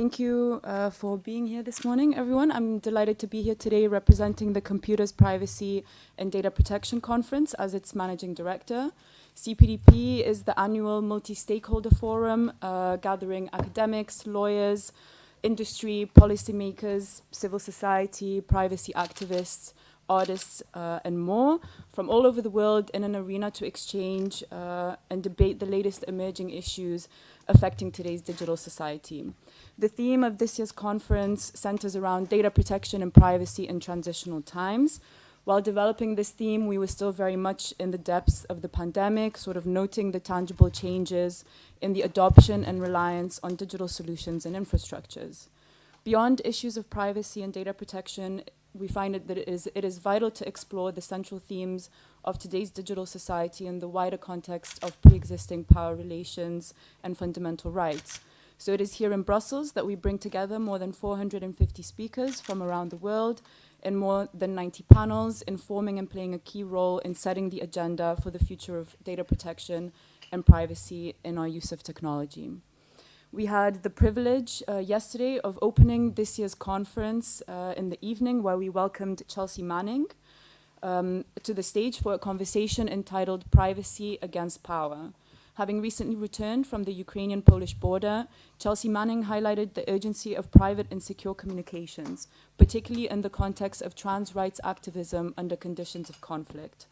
Thank you for being here this morning, everyone. I'm delighted to be here today representing the Computers Privacy and Data Protection Conference as its managing director. CPDP is the annual multi-stakeholder forum gathering academics, lawyers, industry, policymakers, civil society, privacy activists, artists, and more from all over the world in an arena to exchange and debate the latest emerging issues affecting today's digital society. The theme of this year's conference centers around data protection and privacy in transitional times. While developing this theme, we were still very much in the depths of the pandemic, sort of noting the tangible changes in the adoption and reliance on digital solutions and infrastructures. Beyond issues of privacy and data protection, we find that it is vital to explore the central themes of today's digital society in the wider context of pre-existing power relations and fundamental rights. So it is here in Brussels that we bring together more than 450 speakers from around the world in more than 90 panels, informing and playing a key role in setting the agenda for the future of data protection and privacy in our use of technology. We had the privilege yesterday of opening this year's conference in the evening, where we welcomed Chelsea Manning to the stage for a conversation entitled Privacy Against Power. Having recently returned from the Ukrainian-Polish border, Chelsea Manning highlighted the urgency of private and secure communications, particularly in the context of trans rights activism under conditions of conflict.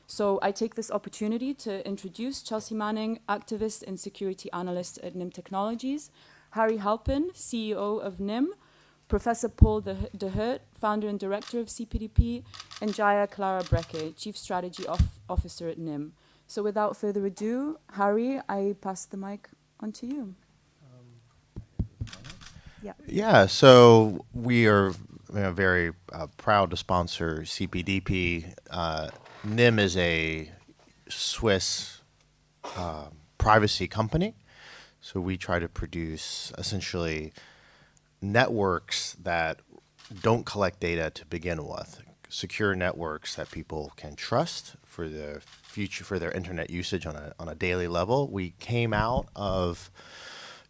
So I take this opportunity to introduce Chelsea Manning, activist and security analyst at NIM Technologies, Harry Halpin, CEO of NIM, Professor Paul de Hurt, founder and director of CPDP, and Jaya Clara Brecke, Chief Strategy Officer at NIM. So without further ado, Harry, I pass the mic on to you. Yeah, so we are very proud to sponsor CPDP. NIM is a Swiss privacy company, so we try to produce essentially networks that don't collect data to begin with, secure networks that people can trust for the future, for their internet usage on a daily level. We came out of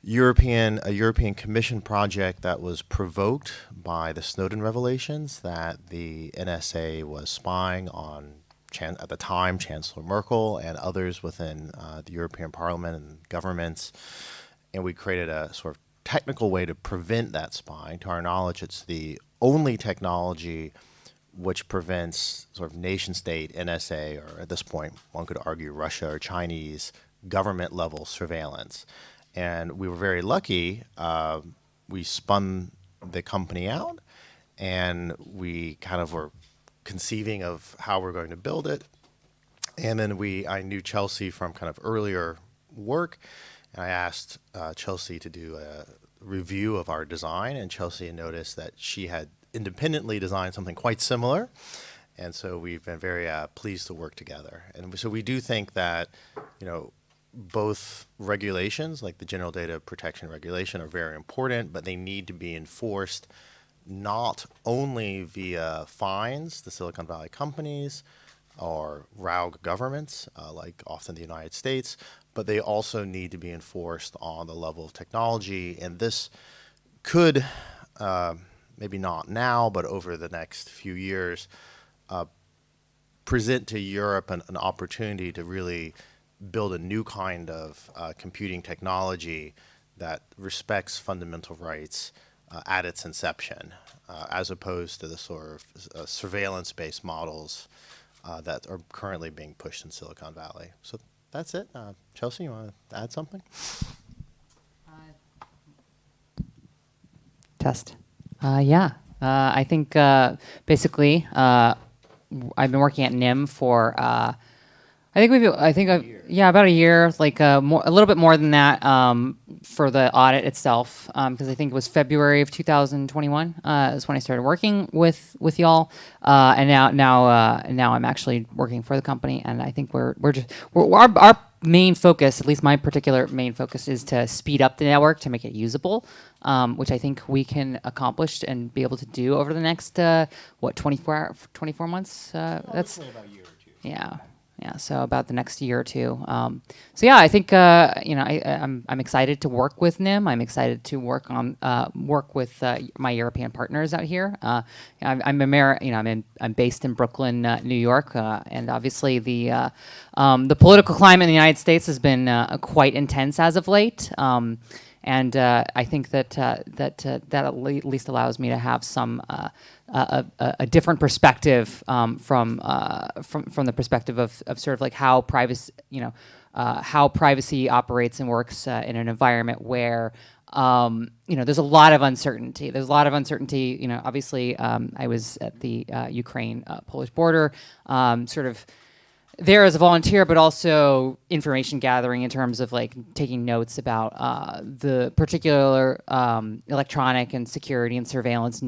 a European Commission project that was provoked by the Snowden revelations that the NSA was spying on, at the time, Chancellor Merkel and others within the European Parliament and governments. And we created a sort of technical way to prevent that spying. To our knowledge, it's the only technology which prevents sort of nation-state, NSA, or at this point, one could argue Russia or Chinese government-level surveillance. And we were very lucky. We spun the company out, and we kind of were conceiving of how we're going to build it. And then I knew Chelsea from kind of earlier work, and I asked Chelsea to do a review of our design, and Chelsea noticed that she had independently designed something quite similar. And so we've been very pleased to work together. And so we do think that, both regulations, like the General Data Protection Regulation, are very important, but they need to be enforced not only via fines to Silicon Valley companies or rogue governments, like often the United States, but they also need to be enforced on the level of technology. And this could, maybe not now, but over the next few years, present to Europe an opportunity to really build a new kind of computing technology that respects fundamental rights at its inception, as opposed to the sort of surveillance-based models that are currently being pushed in Silicon Valley. So that's it. Chelsea, you want to add something? Test. I think basically I've been working at NIM for about a year, like a little bit more than that for the audit itself, because I think it was February of 2021 is when I started working with y'all, and now I'm actually working for the company, and I think our main focus, at least my particular main focus, is to speed up the network to make it usable, which I think we can accomplish and be able to do over the next 24 months. That's about a year or two. Yeah. Yeah, so about the next year or two. So yeah, I think I'm excited to work with NIM. I'm excited to work with my European partners out here. I'm based in Brooklyn, New York, and obviously the political climate in the United States has been quite intense as of late. And I think that at least allows me to have some a different perspective from the perspective of sort of like how privacy operates and works in an environment where there's a lot of uncertainty. There's a lot of uncertainty. Obviously, I was at the Ukraine-Polish border, sort of there as a volunteer, but also information gathering in terms of like taking notes about the particular electronic and security and surveillance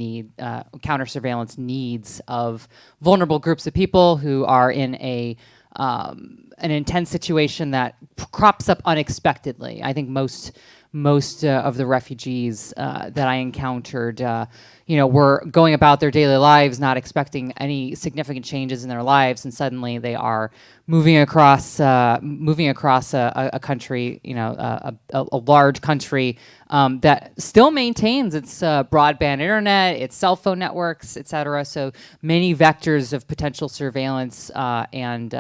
counter surveillance needs of vulnerable groups of people who are in an intense situation that crops up unexpectedly. I think most of the refugees that I encountered, were going about their daily lives, not expecting any significant changes in their lives, and suddenly they are moving across a country, a large country that still maintains its broadband internet, its cell phone networks, et cetera. So many vectors of potential surveillance and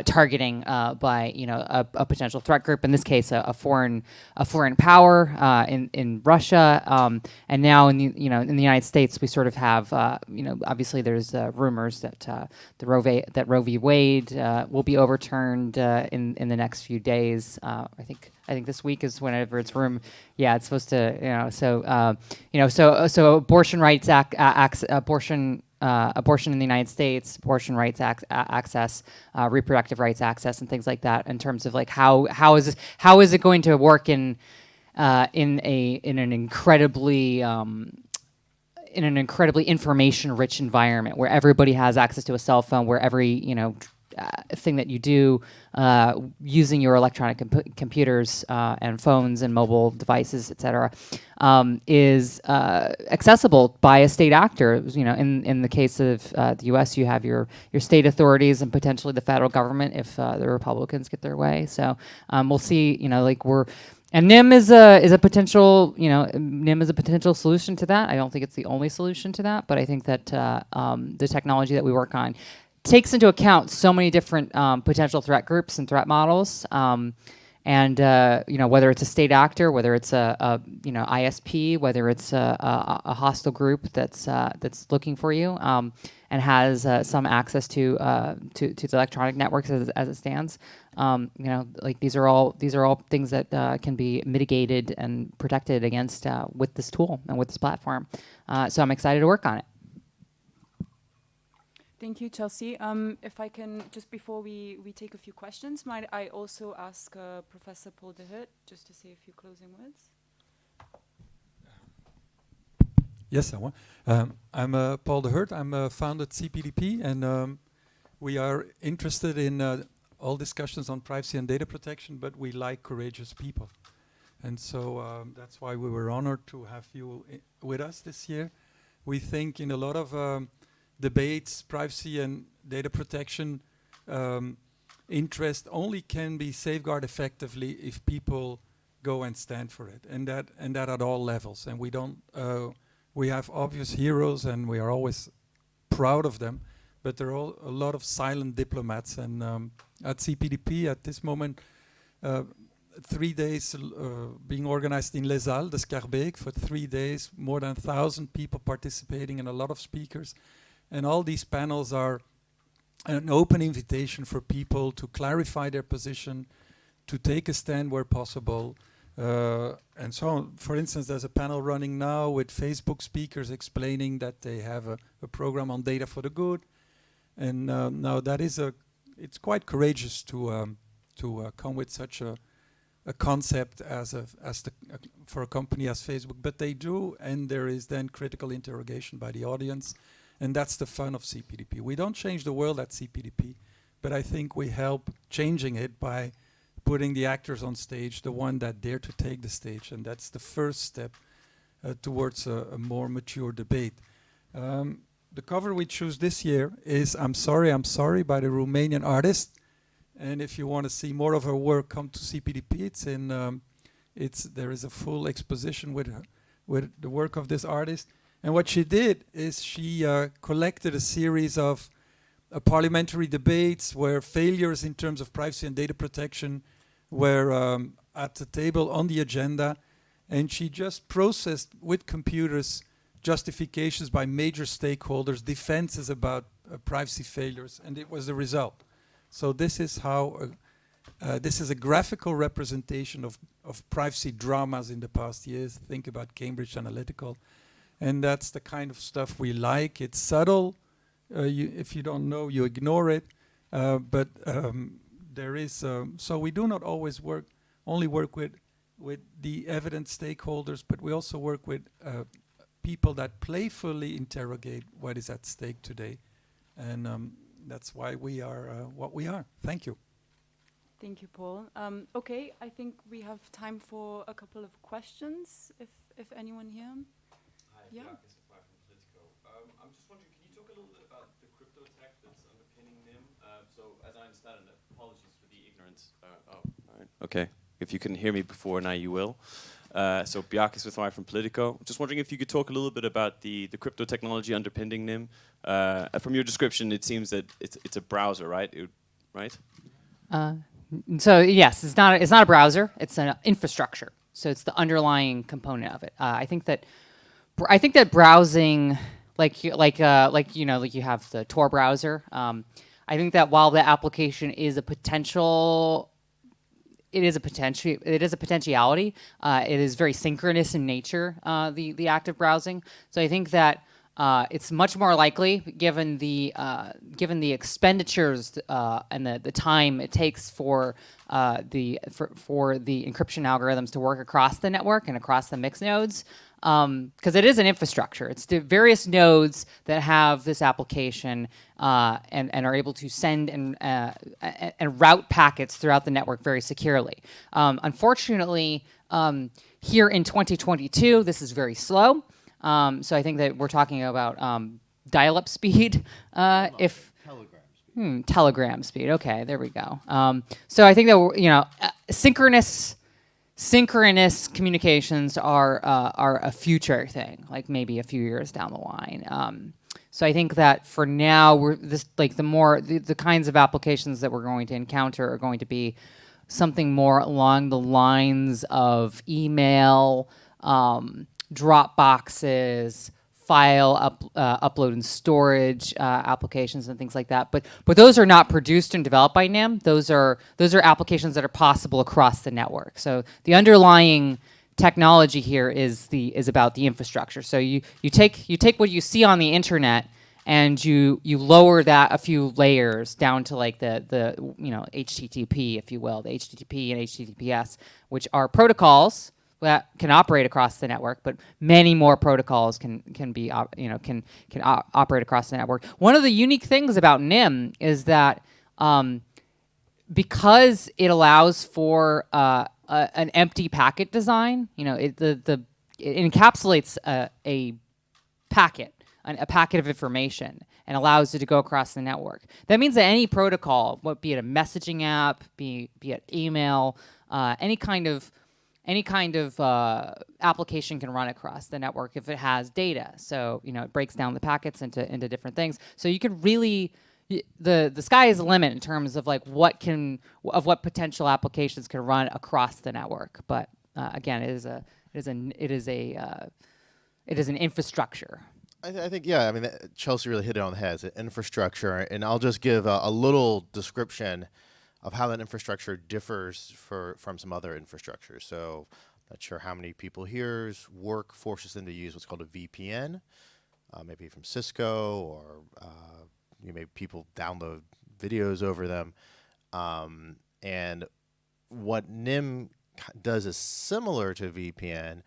targeting by a potential threat group. In this case, a foreign power in Russia, and now in the United States, we sort of have obviously there's rumors that Roe v. Wade will be overturned in the next few days. I think this week is whenever it's Yeah, it's supposed to. So abortion rights abortion in the United States, abortion rights access, reproductive rights access, and things like that. In terms of like how is it going to work in an incredibly information-rich environment where everybody has access to a cell phone, where every thing that you do using your electronic computers and phones and mobile devices, et cetera, is accessible by a state actor. In the case of the U.S., you have your state authorities and potentially the federal government if the Republicans get their way. So we'll see. And NIM is a potential. NIM is a potential solution to that. I don't think it's the only solution to that, but I think that the technology that we work on takes into account so many different potential threat groups and threat models, and whether it's a state actor, whether it's a ISP, whether it's a hostile group that's looking for you and has some access to the electronic networks as it stands. These are all things that can be mitigated and protected against with this tool and with this platform. So I'm excited to work on it. Thank you, Chelsea. If I can, just before we take a few questions, might I also ask Professor Paul de Hurt just to say a few closing words? Yes, I want. I'm Paul de Hurt. I'm founded CPDP, and we are interested in all discussions on privacy and data protection, but we like courageous people. And so that's why we were honored to have you with us this year. We think in a lot of debates, privacy and data protection interest only can be safeguarded effectively if people go and stand for it, and that at all levels. And we don't. We have obvious heroes, and we are always proud of them. But there are a lot of silent diplomats, and at CPDP at this moment, 3 days being organized in Les Halles, the Scarbeek, for 3 days, more than 1,000 people participating and a lot of speakers. And all these panels are an open invitation for people to clarify their position, to take a stand where possible, and so on. For instance, there's a panel running now with Facebook speakers explaining that they have a program on data for the good. And now that is it's quite courageous to come with such a concept for a company as Facebook, but they do, and there is then critical interrogation by the audience. And that's the fun of CPDP. We don't change the world at CPDP, but I think we help changing it by putting the actors on stage, the one that dare to take the stage. And that's the first step towards a more mature debate. the cover we choose this year is I'm Sorry by the Romanian artist. And if you want to see more of her work, come to CPDP. There is a full exposition with the work of this artist. And what she did is she collected a series of parliamentary debates where failures in terms of privacy and data protection were at the table on the agenda. And she just processed with computers justifications by major stakeholders, defenses about privacy failures, and it was the result. So this is how, this is a graphical representation of privacy dramas in the past years. Think about Cambridge Analytica. And that's the kind of stuff we like. It's subtle. If you don't know, you ignore it. But there is, so we do not always only work with the evidence stakeholders, but we also work with people that playfully interrogate what is at stake today. And that's why we are what we are. Thank you. Thank you, Paul. Okay, I think we have time for a couple of questions, if anyone here. Hi, Yeah. from Politico. I'm just wondering, can you talk a little bit about the crypto tech that's underpinning NIM? So, as I understand it, apologies for the ignorance. All right. Okay. If you couldn't hear me before, now you will. So Bjarke Swiftmeyer from Politico. Just wondering if you could talk a little bit about the crypto technology underpinning NIM. From your description, it seems that it's a browser, right? Right? So yes, it's not a browser. It's an infrastructure. So it's the underlying component of it. I think that browsing, like you have the Tor browser. I think that while the application is a potential. It is a potentiality. It is very synchronous in nature, the act of browsing. So I think that it's much more likely, given the expenditures and the time it takes for the encryption algorithms to work across the network and across the mixed nodes, because it is an infrastructure. It's the various nodes that have this application and are able to send and route packets throughout the network very securely. Unfortunately, here in 2022, this is very slow. So I think that we're talking about dial-up speed. Telegram speed. Okay, there we go. So I think that synchronous communications are a future thing, like maybe a few years down the line. So I think that for now, the kinds of applications that we're going to encounter are going to be something more along the lines of email, Dropboxes, file upload and storage applications and things like that. But those are not produced and developed by NIM. Those are applications that are possible across the network. So the underlying technology here is about the infrastructure. So you take what you see on the internet and you lower that a few layers down to like the HTTP, if you will, the HTTP and HTTPS, which are protocols that can operate across the network, but many more protocols can operate across the network. One of the unique things about NIM is that because it allows for an empty packet design, it encapsulates a packet of information and allows it to go across the network. That means that any protocol, be it a messaging app, be it email, any kind of application can run across the network if it has data. So it breaks down the packets into different things. So you could really the sky is the limit in terms of like what potential applications can run across the network. But again, it is an infrastructure. I think, yeah, I mean, Chelsea really hit it on the head. It's an infrastructure, and I'll just give a little description of how that infrastructure differs from some other infrastructures. So not sure how many people here's work forces them to use what's called a VPN, maybe from Cisco, or maybe people download videos over them. And what NIM does is similar to VPN,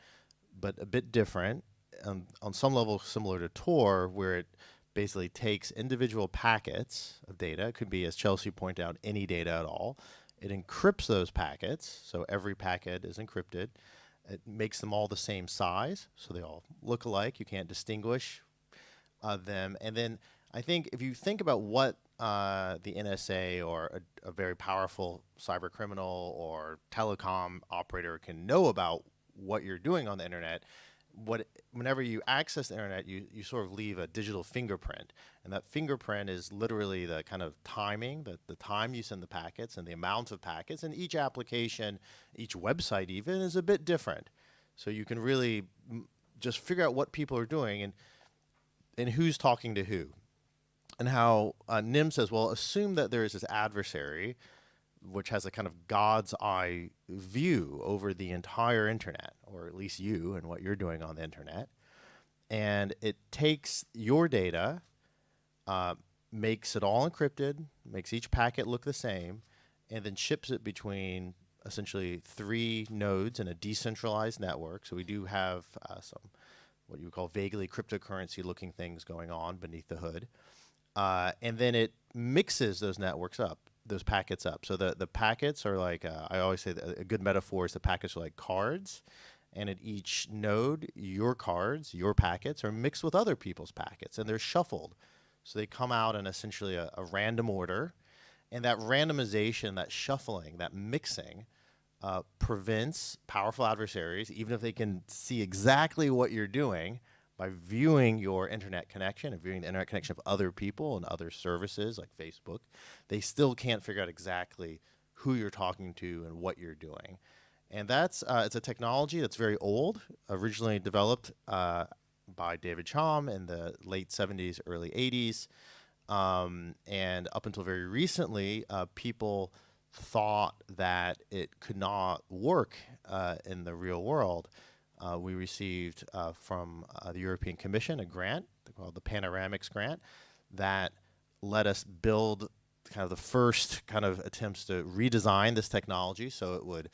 but a bit different. On some level similar to Tor, where it basically takes individual packets of data. It could be, as Chelsea pointed out, any data at all. It encrypts those packets, so every packet is encrypted. It makes them all the same size, so they all look alike. You can't distinguish them. And then I think if you think about what the NSA or a very powerful cyber criminal or telecom operator can know about what you're doing on the internet, whenever you access the internet, you sort of leave a digital fingerprint. And that fingerprint is literally the kind of timing, the time you send the packets and the amount of packets. And each application, each website even, is a bit different. So you can really just figure out what people are doing and who's talking to who. And how NIM says, well, assume that there is this adversary which has a kind of God's eye view over the entire internet, or at least you and what you're doing on the internet. And it takes your data, makes it all encrypted, makes each packet look the same, and then ships it between essentially 3 nodes in a decentralized network. So we do have some what you would call vaguely cryptocurrency looking things going on beneath the hood. And then it mixes those networks up, those packets up. So the packets are like, I always say that a good metaphor is the packets are like cards. And at each node, your cards, your packets are mixed with other people's packets, and they're shuffled. So they come out in essentially a random order. And that randomization, that shuffling, that mixing prevents powerful adversaries, even if they can see exactly what you're doing, by viewing your internet connection and viewing the internet connection of other people and other services like Facebook, they still can't figure out exactly who you're talking to and what you're doing. And that's it's a technology that's very old, originally developed by David Chaum in the late 70s, early 80s. And up until very recently, people thought that it could not work in the real world. We received from the European Commission a grant called the Panoramics Grant that let us build kind of the first kind of attempts to redesign this technology so it would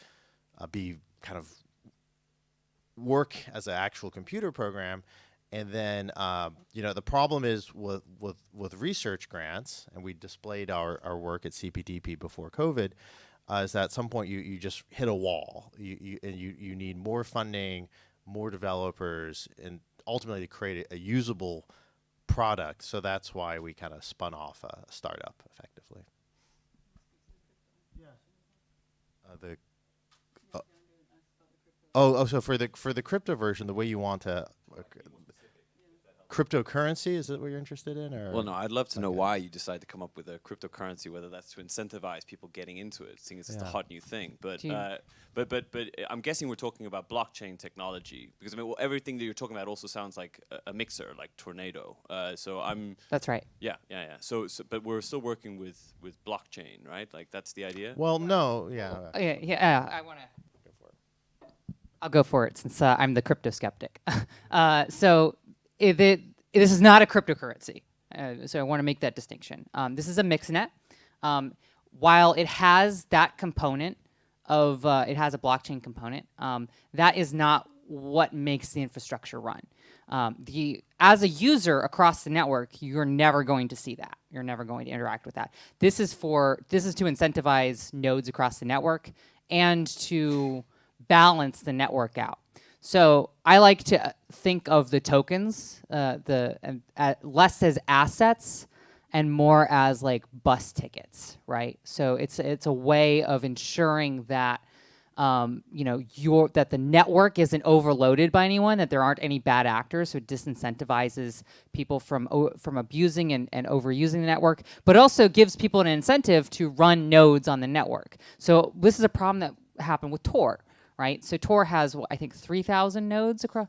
be kind of work as an actual computer program. And then, you know, the problem is with research grants, and we displayed our work at CPDP before COVID, is that at some point you just hit a wall. You need more funding, more developers, and ultimately to create a usable product. So that's why we kind of spun off a startup effectively. So for the crypto version, the way you want to cryptocurrency, is that what you're interested in? Or? Well, no, I'd love to know why you decided to come up with a cryptocurrency, whether that's to incentivize people getting into it, seeing as it's a hot new thing. But I'm guessing we're talking about blockchain technology, because I mean, well, everything that you're talking about also sounds like a mixer, like Tornado. That's right. Yeah. So, but we're still working with blockchain, right? Like that's the idea. Well, no, yeah. I want to. I'll go for it since I'm the crypto skeptic. So this is not a cryptocurrency. So I want to make that distinction. This is a mixnet. While it has that component of, it has a blockchain component, that is not what makes the infrastructure run. As a user across the network, you're never going to see that. You're never going to interact with that. This is to incentivize nodes across the network and to balance the network out. So I like to think of the tokens less as assets and more as like bus tickets, right? So it's a way of ensuring that that the network isn't overloaded by anyone, that there aren't any bad actors. So it disincentivizes people from abusing and overusing the network, but also gives people an incentive to run nodes on the network. So this is a problem that happened with Tor. Right, so Tor has I think 3,000 nodes across.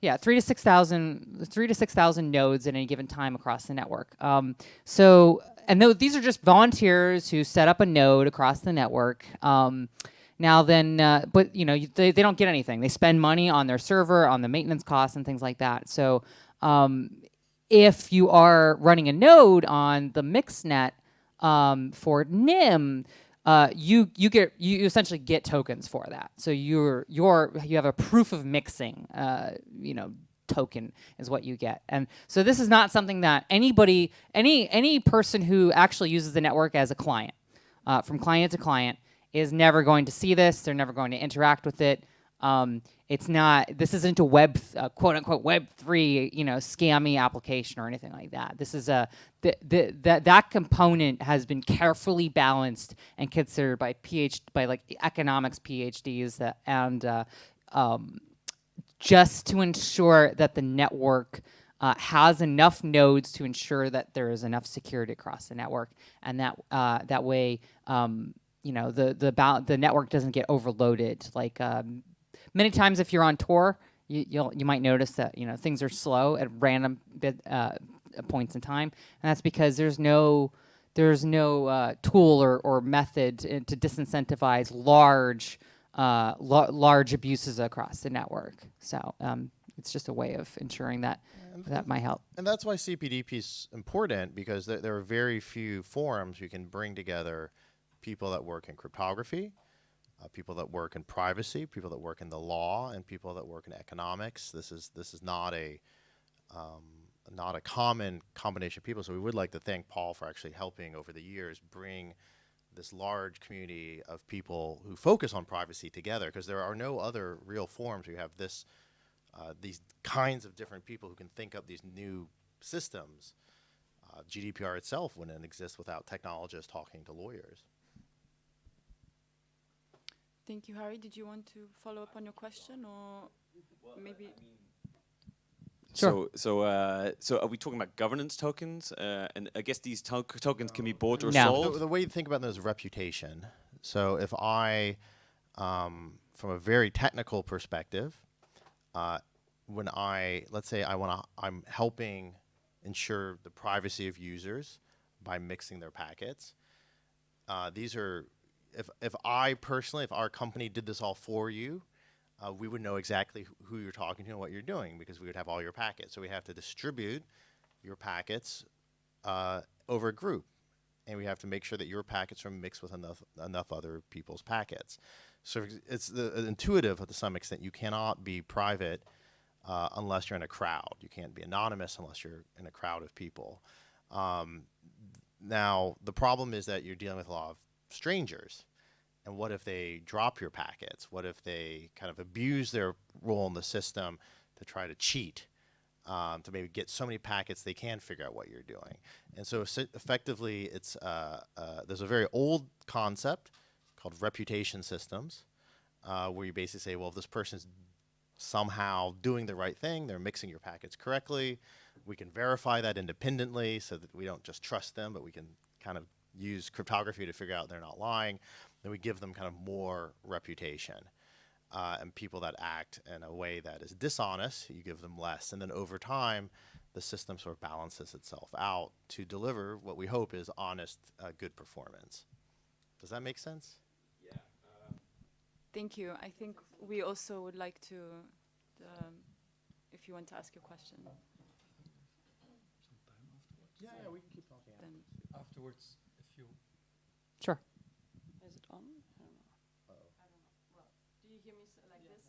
Yeah, 3,000 to 6,000 nodes at any given time across the network. These are just volunteers who set up a node across the network. But they don't get anything. They spend money on their server, on the maintenance costs, and things like that. So if you are running a node on the mixnet for NIM. You essentially get tokens for that. So you have a proof of mixing, token is what you get. And so this is not something that any person who actually uses the network as a client, from client to client, is never going to see this. They're never going to interact with it. It's not. This isn't a web, quote unquote, Web3, scammy application or anything like that. This is that component has been carefully balanced and considered by like economics PhDs just to ensure that the network has enough nodes to ensure that there is enough security across the network, and that way, the network doesn't get overloaded. Like many times, if you're on tour, you might notice that things are slow at random points in time, and that's because there's no tool or method to disincentivize large abuses across the network. So it's just a way of ensuring that might help. And that's why CPDP is important, because there are very few forums you can bring together people that work in cryptography, people that work in privacy, people that work in the law, and people that work in economics. This is not a common combination of people. So we would like to thank Paul for actually helping over the years bring this large community of people who focus on privacy together, because there are no other real forums where you have these kinds of different people who can think up these new systems. GDPR itself wouldn't exist without technologists talking to lawyers. Thank you, Harry. Did you want to follow up on your question, or maybe? Sure. So are we talking about governance tokens? And I guess these tokens can be bought or No. sold? The way you think about them is reputation. So if I, from a very technical perspective, when let's say I'm helping ensure the privacy of users by mixing their packets. These are, if our company did this all for you, we would know exactly who you're talking to and what you're doing, because we would have all your packets. So we have to distribute your packets over a group, and we have to make sure that your packets are mixed with enough other people's packets. So it's intuitive to some extent. You cannot be private unless you're in a crowd. You can't be anonymous unless you're in a crowd of people. Now, the problem is that you're dealing with a lot of strangers. And what if they drop your packets? What if they kind of abuse their role in the system to try to cheat, to maybe get so many packets they can figure out what you're doing? And so effectively, it's there's a very old concept called reputation systems, where you basically say, well, if this person's somehow doing the right thing, they're mixing your packets correctly, we can verify that independently so that we don't just trust them, but we can kind of use cryptography to figure out they're not lying. Then we give them kind of more reputation. And people that act in a way that is dishonest, you give them less. And then over time, the system sort of balances itself out to deliver what we hope is honest, good performance. Does that make sense? Yeah. Thank you. I think we also would like to, if you want to ask your question. Yeah, we can keep talking. Then Afterwards, if you... Sure. Is it on? I don't know. I don't know. Well, do you hear me like this?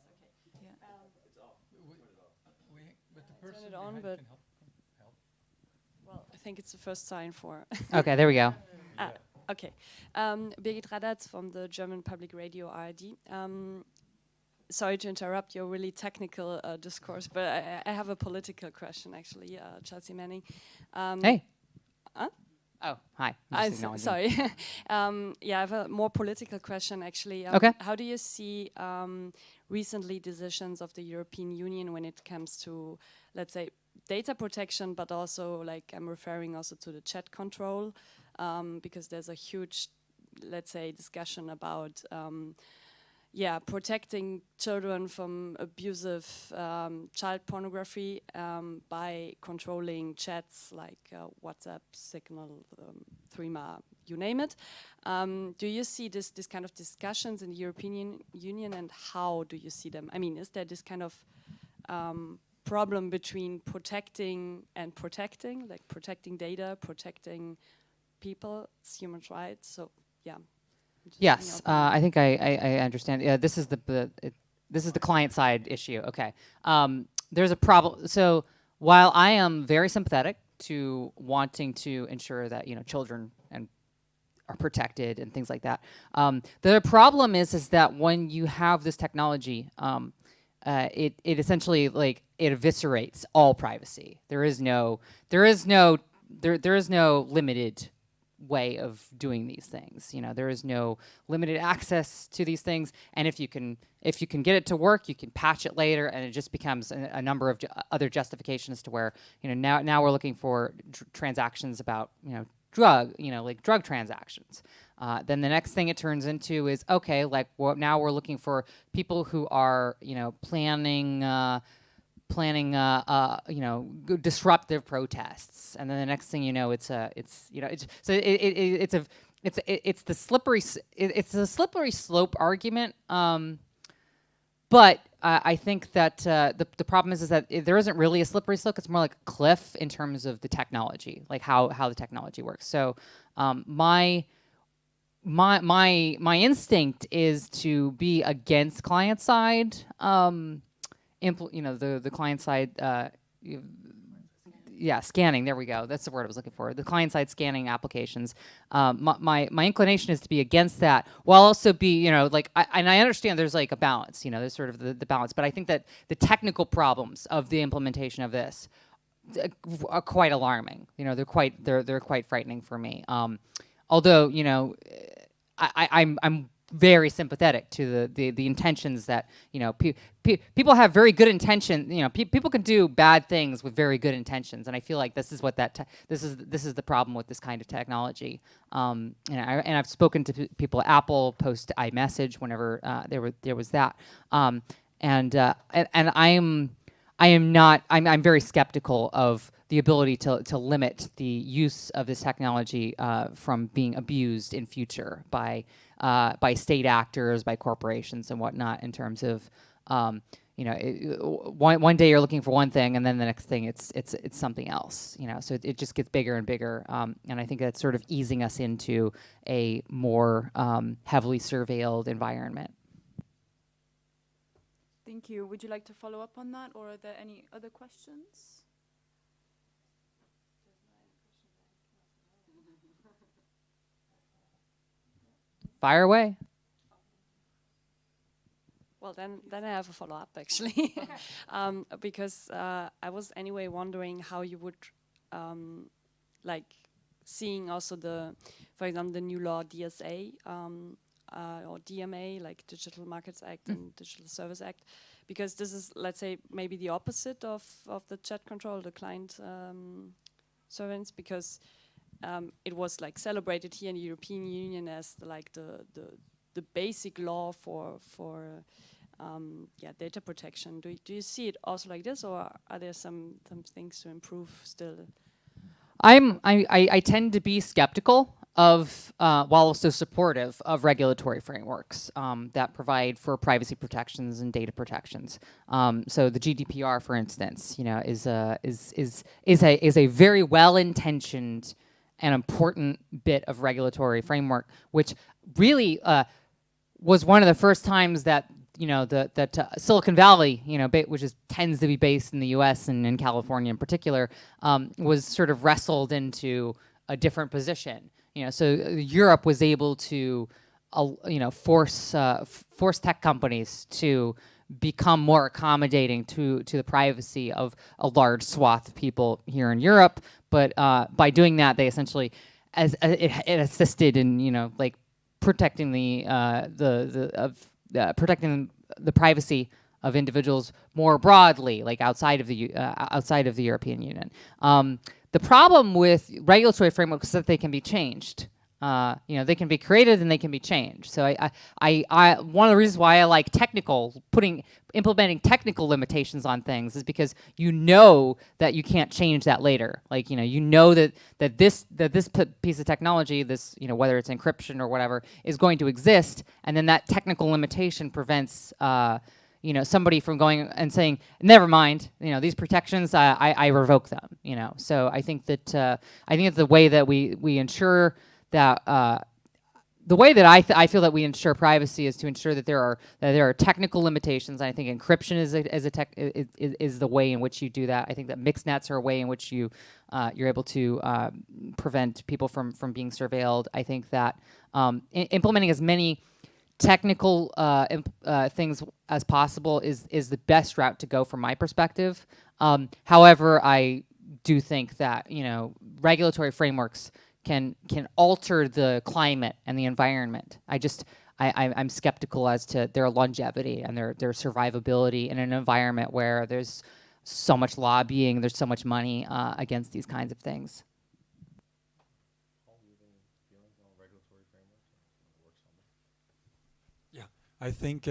Okay. Yeah. It's off. But the Turn person it on, behind but- can help. Well, I think it's the first sign for. Okay, there we go. Okay. Birgit Radatz from the German Public Radio ARD. Sorry to interrupt your really technical discourse, but I have a political question, actually, Chelsea Manning. Hey. Huh? Oh, hi. I'm Just acknowledging. sorry. Yeah, I have a more political question, actually. Okay. How do you see recently decisions of the European Union when it comes to, let's say, data protection, but also, like, I'm referring also to the chat control, because there's a huge, let's say, discussion about protecting children from abusive child pornography by controlling chats like WhatsApp, Signal, Threema, you name it. Do you see this kind of discussions in the European Union, and how do you see them? I mean, is there this kind of problem between protecting and protecting, like protecting data, protecting people's human rights? So, yeah. Yes, I think I understand. This is the client side issue. Okay, there's a problem. So while I am very sympathetic to wanting to ensure that children are protected and things like that, the problem is that when you have this technology, it essentially like it eviscerates all privacy. There is no limited way of doing these things. You know, there is no limited access to these things, and if you can get it to work, you can patch it later, and it just becomes a number of other justifications to where, you know, now we're looking for transactions about, you know, drug transactions. Then the next thing it turns into is, okay, like now we're looking for people who are, you know, planning disruptive protests, and then the next thing you know, it's the slippery slope argument. But I think that the problem is that there isn't really a slippery slope. It's more like a cliff in terms of the technology, like how the technology works. So my instinct is to be against client side. The client side, scanning. There we go. That's the word I was looking for. The client side scanning applications. My inclination is to be against that, while also be, you know, like, I understand there's like a balance. You know, there's sort of the balance, but I think that the technical problems of the implementation of this are quite alarming. You know, they're quite frightening for me. Although, you know, I'm very sympathetic to the intentions that, you know, people have very good intention. You know, people can do bad things with very good intentions, and I feel like this is what this is the problem with this kind of technology. And I've spoken to people at Apple post iMessage whenever there was that, and I'm very skeptical of the ability to limit the use of this technology from being abused in future by state actors, by corporations and whatnot, in terms of, you know, one day you're looking for one thing, and then the next thing it's something else. You know, so it just gets bigger and bigger, and I think that's sort of easing us into a more heavily surveilled environment. Thank you. Would you like to follow up on that, or are there any other questions? Fire away. Well, then I have a follow-up, actually. Because I was anyway wondering how you would, like, seeing also for example, the new law DSA or DMA, like Digital Markets Act and Digital Service Act, because this is, let's say, maybe the opposite of the chat control, the client surveillance, because it was like celebrated here in the European Union as the basic law for data protection. Do you see it also like this, or are there some things to improve still? I tend to be skeptical of, while also supportive of regulatory frameworks that provide for privacy protections and data protections. So the GDPR, for instance, you know, is a very well-intentioned and important bit of regulatory framework, which really was one of the first times that, you know, that Silicon Valley, you know, which tends to be based in the U.S. and in California in particular, was sort of wrestled into a different position. You know, so Europe was able to, you know, force tech companies to become more accommodating to the privacy of a large swath of people here in Europe. But by doing that, they essentially, it assisted in, you know, like protecting protecting the privacy of individuals more broadly, like outside of the European Union. The problem with regulatory frameworks is that they can be changed. You know, they can be created and they can be changed. So one of the reasons why I like implementing technical limitations on things is because you know that you can't change that later. Like, you know that this piece of technology, this, you know, whether it's encryption or whatever, is going to exist, and then that technical limitation prevents you know, somebody from going and saying, never mind, you know, these protections, I revoke them. You know, so I think that the way that we ensure that the way that I feel that we ensure privacy is to ensure that there are technical limitations. And I think encryption is the way in which you do that. I think that mixed nets are a way in which you're able to prevent people from being surveilled. I think that implementing as many technical things as possible is the best route to go from my perspective. However, I do think that, you know, regulatory frameworks can alter the climate and the environment. I'm skeptical as to their longevity and their survivability in an environment where there's so much lobbying, there's so much money against these kinds of things. Yeah, I think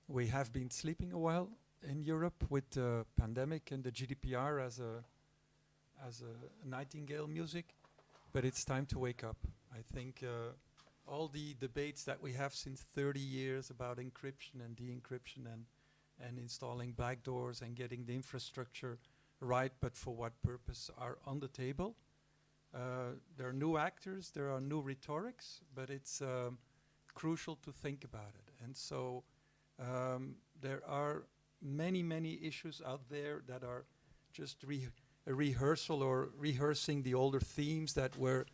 we have been sleeping a while in Europe with the pandemic and the GDPR as a nightingale music, but it's time to wake up. I think all the debates that we have since 30 years about encryption and de-encryption and installing backdoors and getting the infrastructure right, but for what purpose, are on the table. There are new actors, there are new rhetorics, but it's crucial to think about it. And so there are many issues out there that are just a rehearsal or rehearsing the older themes that were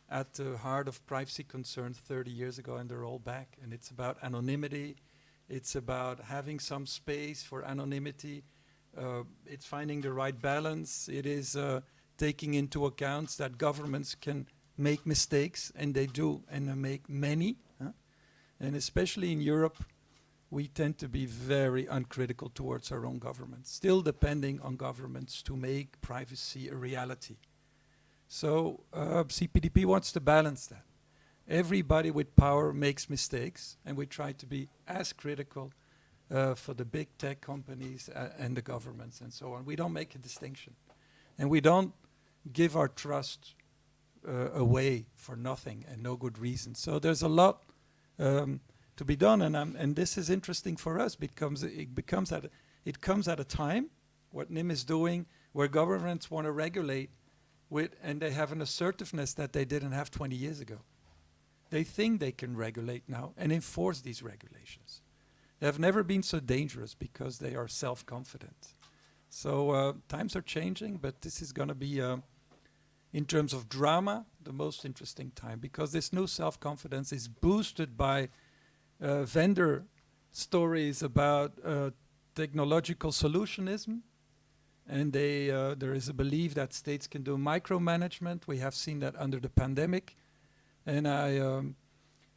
at the heart of privacy concerns 30 years ago, and they're all back. And it's about anonymity. It's about having some space for anonymity. It's finding the right balance. It is taking into account that governments can make mistakes, and they do, and they make many. And especially in Europe, we tend to be very uncritical towards our own governments, still depending on governments to make privacy a reality. So CPDP wants to balance that. Everybody with power makes mistakes, and we try to be as critical for the big tech companies and the governments and so on. We don't make a distinction. And we don't give our trust away for nothing and no good reason. So there's a lot to be done, and this is interesting for us because it comes at a time, what NIM is doing, where governments want to regulate and they have an assertiveness that they didn't have 20 years ago. They think they can regulate now and enforce these regulations. They have never been so dangerous because they are self-confident. So times are changing, but this is going to be, in terms of drama, the most interesting time, because this new self-confidence is boosted by vendor stories about technological solutionism, and there is a belief that states can do micromanagement. We have seen that under the pandemic, and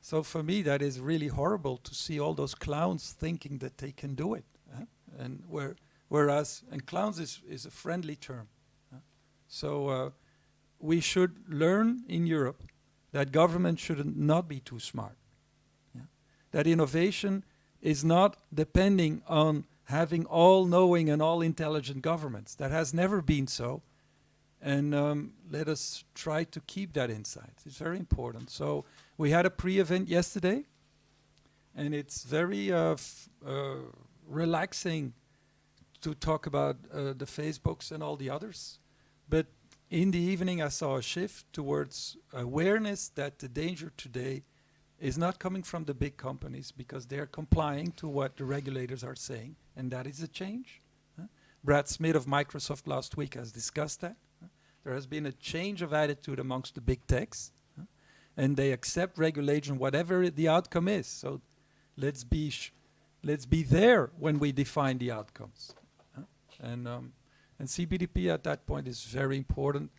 so for me that is really horrible to see all those clowns thinking that they can do it, and whereas clowns is a friendly term, so we should learn in Europe that government should not be too smart. That innovation is not depending on having all-knowing and all-intelligent governments. That has never been so. And let us try to keep that insight. It's very important. So we had a pre-event yesterday, and it's very relaxing to talk about the Facebooks and all the others. But in the evening, I saw a shift towards awareness that the danger today is not coming from the big companies because they're complying to what the regulators are saying, and that is a change. Brad Smith of Microsoft last week has discussed that. There has been a change of attitude amongst the big techs, and they accept regulation whatever the outcome is. So let's be there when we define the outcomes. And CPDP at that point is very important.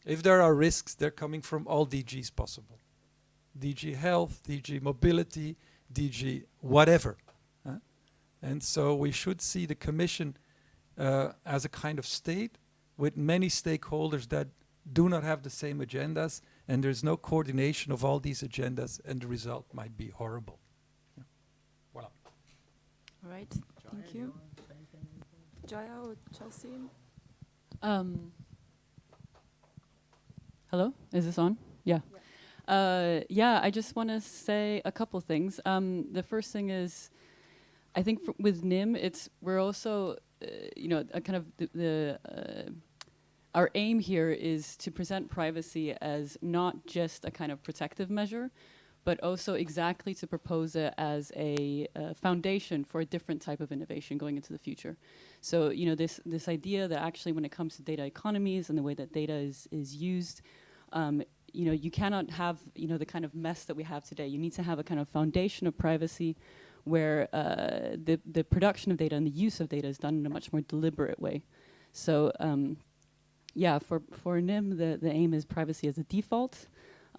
If there are risks, they're coming from all DGs possible. DG Health, DG Mobility, DG whatever. And so we should see the Commission as a kind of state with many stakeholders that do not have the same agendas, and there's no coordination of all these agendas, and the result might be horrible. Yeah. Voilà. All right, thank you. Jaya or Chelsea? Hello, is this on? Yeah. Yeah, I just want to say a couple things. The first thing is, I think with NIM, we're also, a kind of our aim here is to present privacy as not just a kind of protective measure, but also exactly to propose it as a foundation for a different type of innovation going into the future. So, this idea that actually when it comes to data economies and the way that data is used, you cannot have, the kind of mess that we have today. You need to have a kind of foundation of privacy where the production of data and the use of data is done in a much more deliberate way. So yeah, for NIM, the aim is privacy as a default,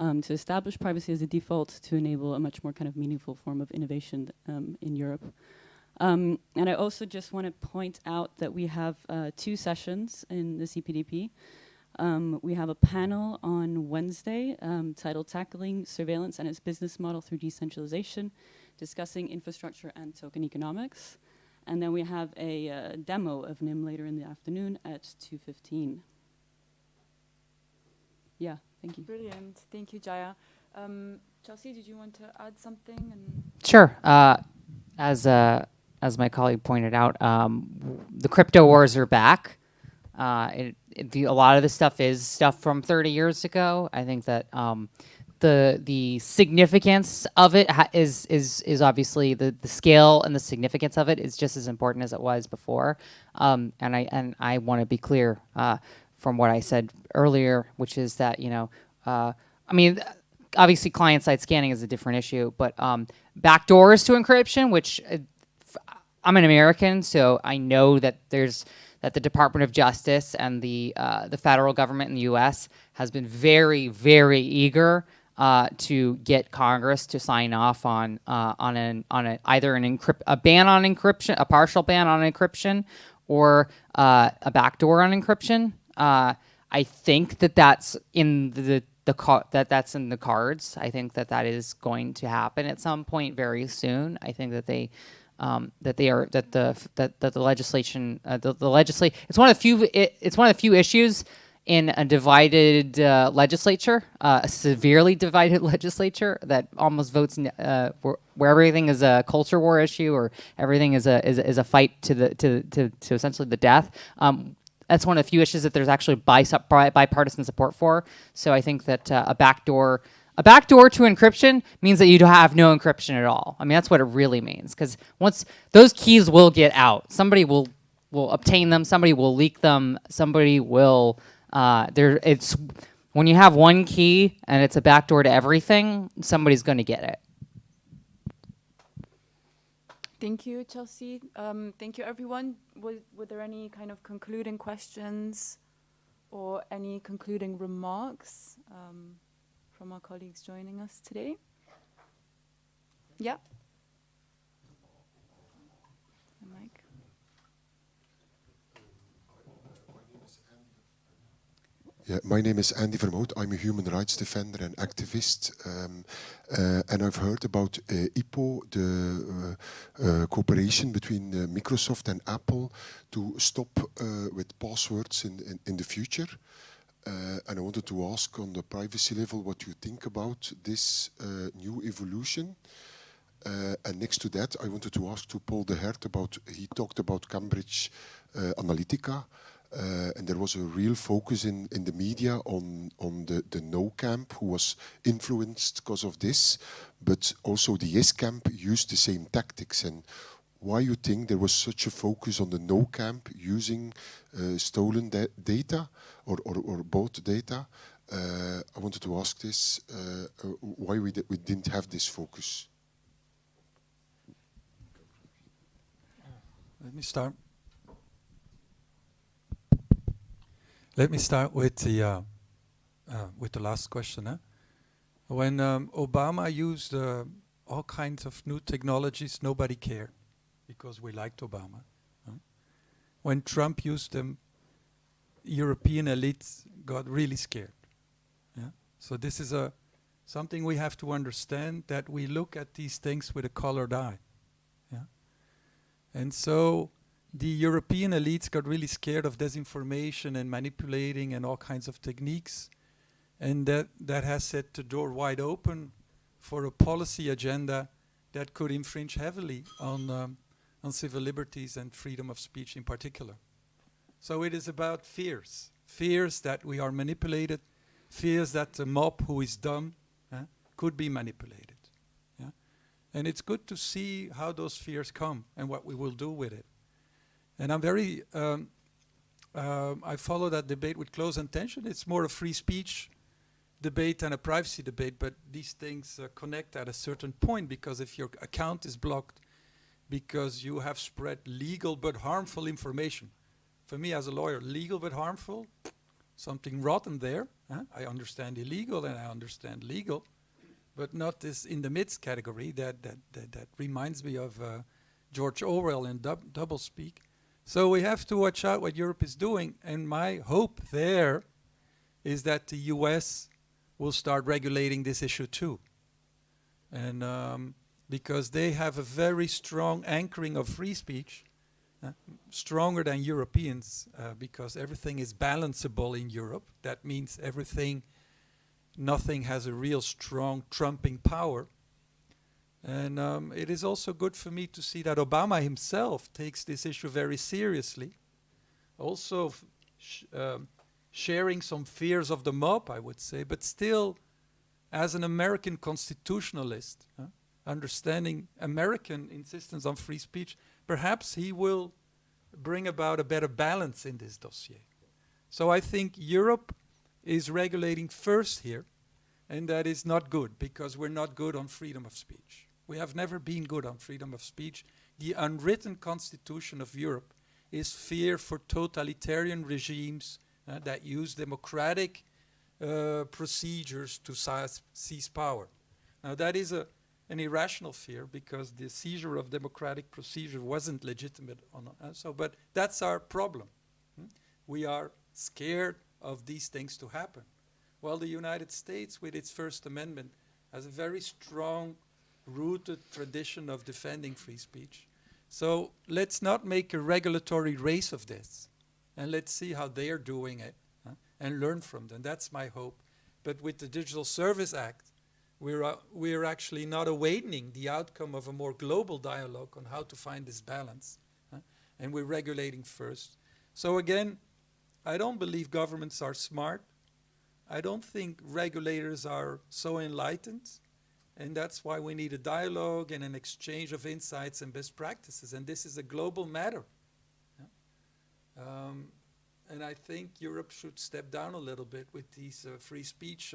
to establish privacy as a default to enable a much more kind of meaningful form of innovation in Europe. And I also just want to point out that we have 2 sessions in the CPDP. We have a panel on Wednesday titled Tackling Surveillance and its Business Model Through Decentralization, discussing infrastructure and token economics. And then we have a demo of NIM later in the afternoon at 2:15. Yeah, thank you. Brilliant. Thank you, Jaya. Chelsea, did you want to add something? Sure. As my colleague pointed out, the crypto wars are back. A lot of this stuff is stuff from 30 years ago. I think that the significance of it is obviously the scale and the significance of it is just as important as it was before. And I want to be clear from what I said earlier, which is that obviously client-side scanning is a different issue, but backdoors to encryption, which I'm an American, so I know that that the Department of Justice and the federal government in the U.S. has been very, very eager to get Congress to sign off on either a ban on encryption, a partial ban on encryption, or a backdoor on encryption. I think that's in that's in the cards. I think that is going to happen at some point very soon. I think that the legislation it's one of the few issues in a divided legislature, a severely divided legislature that almost votes where everything is a culture war issue or everything is a fight to essentially the death. That's one of the few issues that there's actually bipartisan support for. So I think that a backdoor to encryption means that you have no encryption at all. I mean, that's what it really means. Because once those keys will get out, somebody will obtain them, somebody will leak them, somebody will. It's when you have one key and it's a backdoor to everything, somebody's going to get it. Thank you, Chelsea. Thank you, everyone. Were there any kind of concluding questions or any concluding remarks from our colleagues joining us today? Yeah. The mic. Yeah, my name is Andy Vermoot. I'm a human rights defender and activist. And I've heard about IPO, the cooperation between Microsoft and Apple to stop with passwords in the future. And I wanted to ask on the privacy level what you think about this new evolution. And next to that, I wanted to ask to Paul de Hert he talked about Cambridge Analytica. And there was a real focus in the media on the no camp who was influenced because of this, but also the yes camp used the same tactics. And why you think there was such a focus on the no camp using stolen data or bought data? I wanted to ask this, why we didn't have this focus. Let me start. Let me start with the last question. When Obama used all kinds of new technologies, nobody cared because we liked Obama. When Trump used them, European elites got really scared. Yeah? So this is something we have to understand, that we look at these things with a colored eye. Yeah? And so the European elites got really scared of disinformation and manipulating and all kinds of techniques. And that has set the door wide open for a policy agenda that could infringe heavily on civil liberties and freedom of speech in particular. So it is about fears. Fears that we are manipulated, fears that the mob who is dumb could be manipulated. Yeah? And it's good to see how those fears come and what we will do with it. And I'm very, I follow that debate with close attention. It's more a free speech debate and a privacy debate, but these things connect at a certain point, because if your account is blocked because you have spread legal but harmful information, for me as a lawyer, legal but harmful, something rotten there. I understand illegal and I understand legal, but not this in the midst category that reminds me of George Orwell and doublespeak. So we have to watch out what Europe is doing, and my hope there is that the US will start regulating this issue too. And because they have a very strong anchoring of free speech, stronger than Europeans, because everything is balanceable in Europe. That means nothing has a real strong trumping power. And it is also good for me to see that Obama himself takes this issue very seriously. Also sharing some fears of the mob, I would say, but still, as an American constitutionalist, understanding American insistence on free speech, perhaps he will bring about a better balance in this dossier. So I think Europe is regulating first here, and that is not good, because we're not good on freedom of speech. We have never been good on freedom of speech. The unwritten constitution of Europe is fear for totalitarian regimes that use democratic procedures to seize power. Now that is an irrational fear, because the seizure of democratic procedure wasn't legitimate. But that's our problem. We are scared of these things to happen. Well, the United States, with its First Amendment, has a very strong rooted tradition of defending free speech. So let's not make a regulatory race of this, and let's see how they are doing it and learn from them. That's my hope. But with the Digital Service Act, we're actually not awaiting the outcome of a more global dialogue on how to find this balance, and we're regulating first. So again, I don't believe governments are smart. I don't think regulators are so enlightened, and that's why we need a dialogue and an exchange of insights and best practices, and this is a global matter. And I think Europe should step down a little bit with these free speech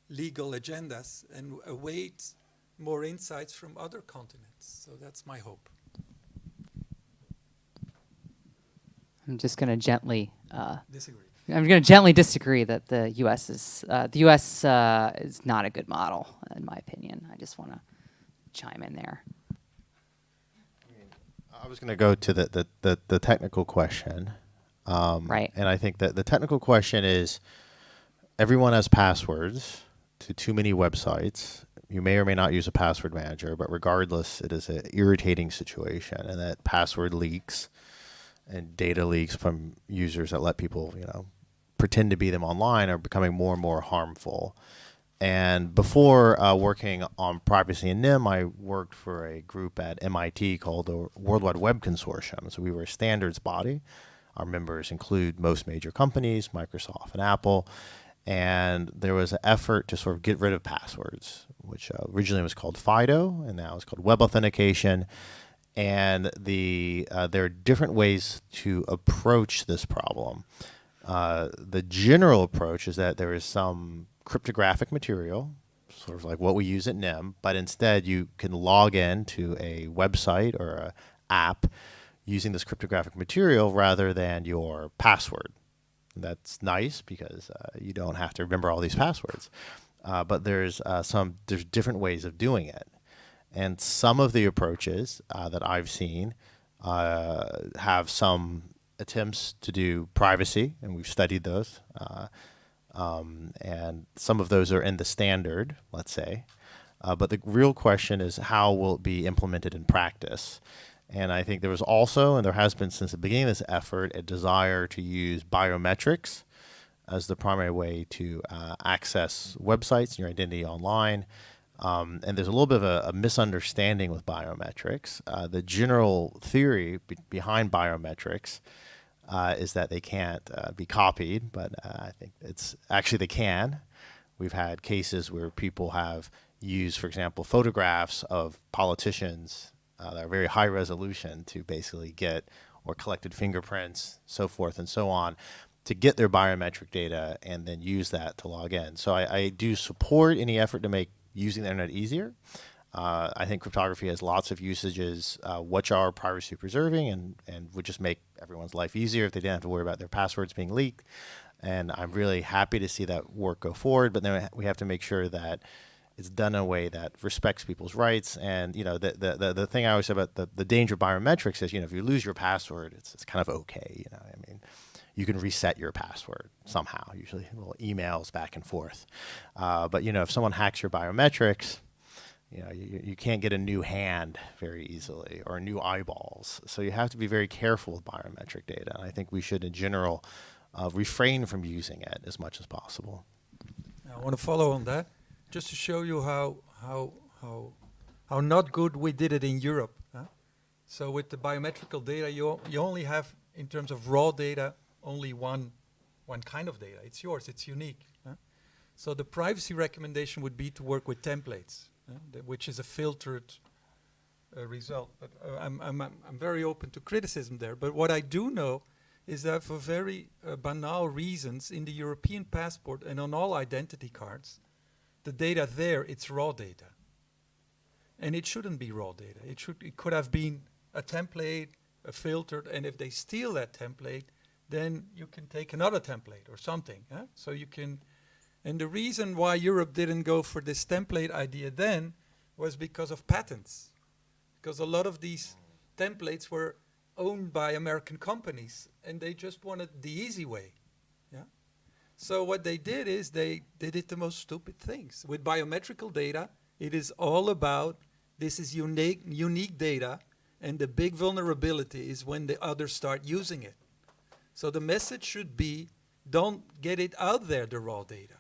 legal agendas, and await more insights from other continents. So that's my hope. I'm just going to gently Disagree. I'm going to gently disagree that the U.S. is not a good model, in my opinion. I just want to chime in there. I was going to go to the technical question. Right. And I think that the technical question is, everyone has passwords to too many websites. You may or may not use a password manager, but regardless, it is an irritating situation, and that password leaks and data leaks from users that let people, pretend to be them online are becoming more and more harmful. And before working on privacy and NIM, I worked for a group at MIT called the World Wide Web Consortium. So we were a standards body. Our members include most major companies, Microsoft and Apple. And there was an effort to sort of get rid of passwords, which originally was called FIDO, and now it's called web authentication. And there are different ways to approach this problem. The general approach is that there is some cryptographic material, sort of like what we use at NIM, but instead you can log in to a website or an app using this cryptographic material rather than your password. That's nice because you don't have to remember all these passwords. But there's different ways of doing it. And some of the approaches that I've seen have some attempts to do privacy, and we've studied those. And some of those are in the standard, let's say. But the real question is, how will it be implemented in practice? And I think there was also, and there has been since the beginning of this effort, a desire to use biometrics as the primary way to access websites and your identity online. And there's a little bit of a misunderstanding with biometrics. The general theory behind biometrics is that they can't be copied, but I think it's actually they can. We've had cases where people have used, for example, photographs of politicians that are very high resolution to basically get or collected fingerprints, so forth and so on, to get their biometric data and then use that to log in. So I do support any effort to make using the internet easier. I think cryptography has lots of usages which are privacy preserving and would just make everyone's life easier if they didn't have to worry about their passwords being leaked. And I'm really happy to see that work go forward, but then we have to make sure that it's done in a way that respects people's rights. And the thing I always say about the danger of biometrics is, if you lose your password, it's kind of okay. I mean, you can reset your password somehow, usually little emails back and forth. But if someone hacks your biometrics, you can't get a new hand very easily or new eyeballs. So you have to be very careful with biometric data. And I think we should, in general, refrain from using it as much as possible. I want to follow on that, just to show you how not good we did it in Europe. So with the biometrical data, you only have, in terms of raw data, only one kind of data. It's yours. It's unique. So the privacy recommendation would be to work with templates, which is a filtered result. But I'm very open to criticism there. But what I do know is that for very banal reasons, in the European passport and on all identity cards, the data there, it's raw data. And it shouldn't be raw data. It could have been a template, a filtered, and if they steal that template, then you can take another template or something. So you can, and the reason why Europe didn't go for this template idea then was because of patents. Because a lot of these templates were owned by American companies, and they just wanted the easy way. So what they did is they did the most stupid things. With biometrical data, it is all about this is unique data, and the big vulnerability is when the others start using it. So the message should be, don't get it out there, the raw data.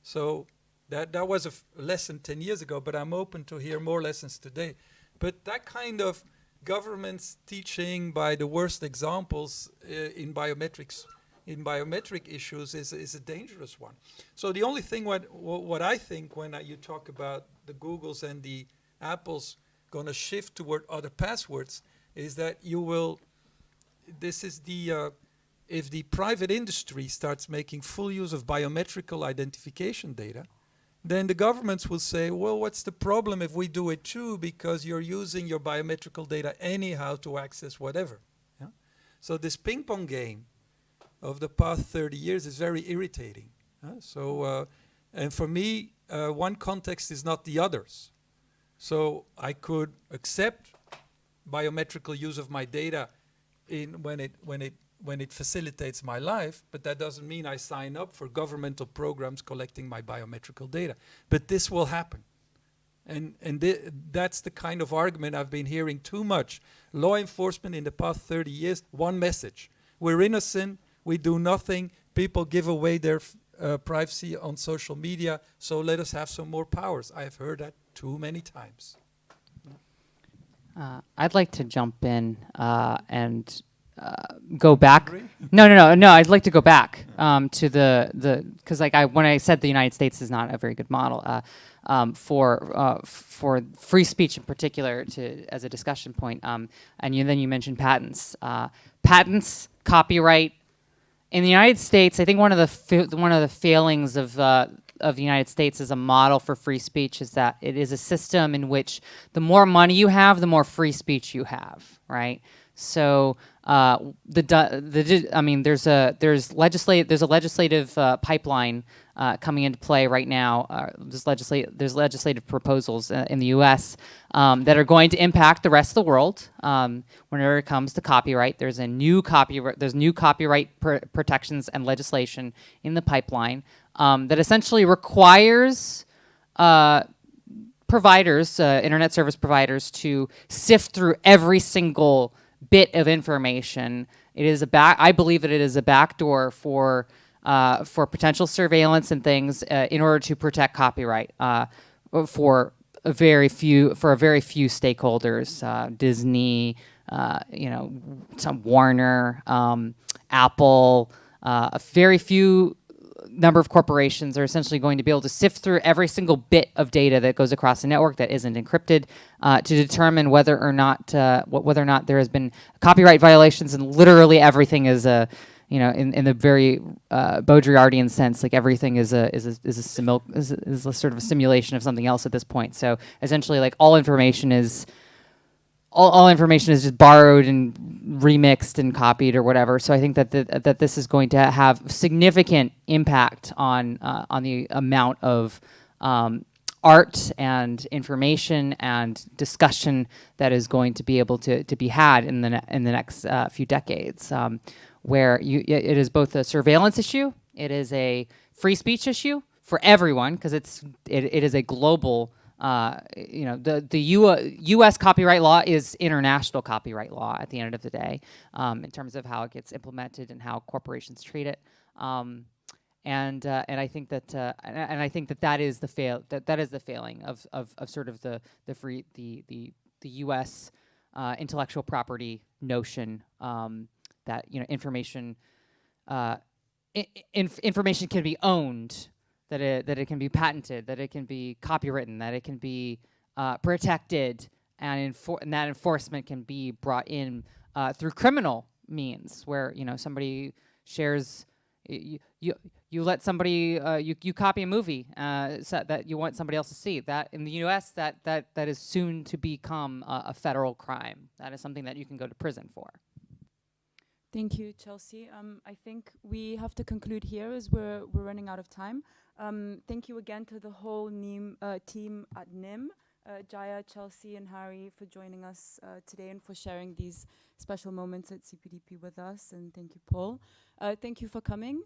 So that was a lesson 10 years ago, but I'm open to hear more lessons today. But that kind of government's teaching by the worst examples in biometrics, in biometric issues is a dangerous one. So the only thing what I think when you talk about the Googles and the Apples going to shift toward other passwords is that you will, this is the, if the private industry starts making full use of biometrical identification data, then the governments will say, well, what's the problem if we do it too, because you're using your biometrical data anyhow to access whatever. So this ping pong game of the past 30 years is very irritating. And for me, one context is not the others. So I could accept biometrical use of my data when it facilitates my life, but that doesn't mean I sign up for governmental programs collecting my biometrical data. But this will happen. And that's the kind of argument I've been hearing too much. Law enforcement in the past 30 years, one message. We're innocent, we do nothing, people give away their privacy on social media, so let us have some more powers. I've heard that too many times. I'd like to jump in and go back. No. I'd like to go back to the because when I said the United States is not a very good model for free speech in particular as a discussion point. And then you mentioned patents, copyright. In the United States, I think one of the failings of the United States as a model for free speech is that it is a system in which the more money you have, the more free speech you have, right? So there's a legislative pipeline coming into play right now. There's legislative proposals in the U.S. That are going to impact the rest of the world. Whenever it comes to copyright, there's new copyright protections and legislation in the pipeline that essentially requires providers, internet service providers, to sift through every single bit of information. It is I believe that it is a backdoor for potential surveillance and things in order to protect copyright for a very few stakeholders. Disney, some Warner, Apple, a very few number of corporations are essentially going to be able to sift through every single bit of data that goes across the network that isn't encrypted to determine whether or not there has been copyright violations, and literally everything is a, you know, in the very Baudrillardian sense, like everything is a sort of a simulation of something else at this point. So essentially, like all information is just borrowed and remixed and copied or whatever. So I think that that this is going to have significant impact on the amount of art and information and discussion that is going to be able to be had in the next few decades, where it is both a surveillance issue, it is a free speech issue for everyone, because it is a global. You know, the U.S. copyright law is international copyright law at the end of the day, in terms of how it gets implemented and how corporations treat it. And I think that is the failing of sort of the U.S. Intellectual property notion, that, you know, information can be owned, that it can be patented, that it can be copywritten, that it can be protected, and that enforcement can be brought in through criminal means, where, you know, somebody shares, you let somebody you copy a movie so that you want somebody else to see. That in the U.S. that is soon to become a federal crime. That is something that you can go to prison for. Thank you, Chelsea. I think we have to conclude here as we're running out of time. Thank you again to the whole team at NIM, Jaya, Chelsea, and Harry, for joining us today and for sharing these special moments at CPDP with us. And thank you, Paul. Thank you for coming.